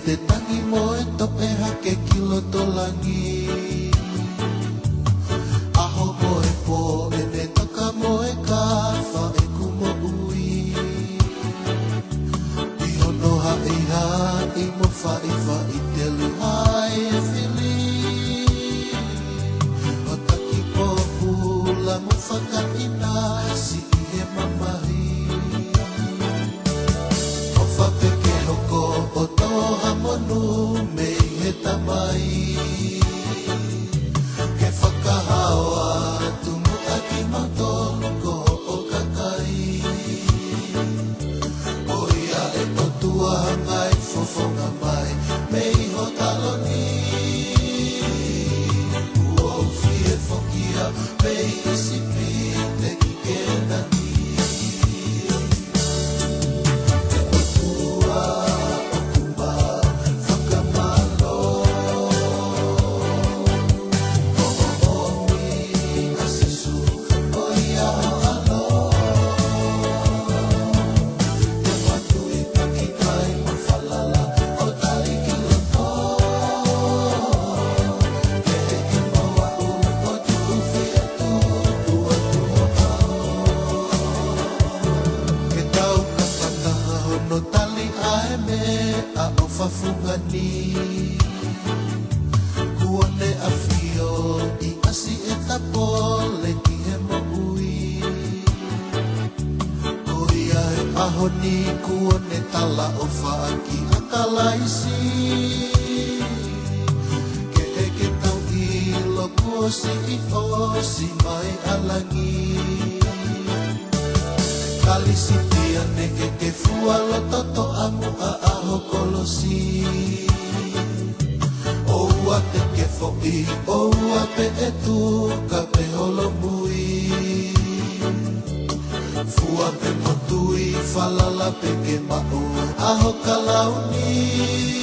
te tangi mo e tope hake kilo tolangi. Aho mo e po e ne toka mo e kafa e kumo ui. Ihono ha i mo fai fai te luhai e fili. O taki po pula mo whakaina si i he mamahi. O toha monu me he tamai. Ke whakahaoa tumu aki mautonu ko o kakai. O ia e totua hangai fofonga mai me iho taloni. Ua ufi e fokia me isipi te ike nani. Fafungani kuone afio I asi etapole ki he maui. Koia he ahoni kuone tala o whaaki akalaisi. Ke eke tau ilo kuosi I osi mai alangi. Kalisi tia neke ke fualo toto amu a aho kolosi. Oua te ke fo'i, oua pe e tu ka pe holo mui. Fua pe motui, falala pe ke ma'u, aho kalauni.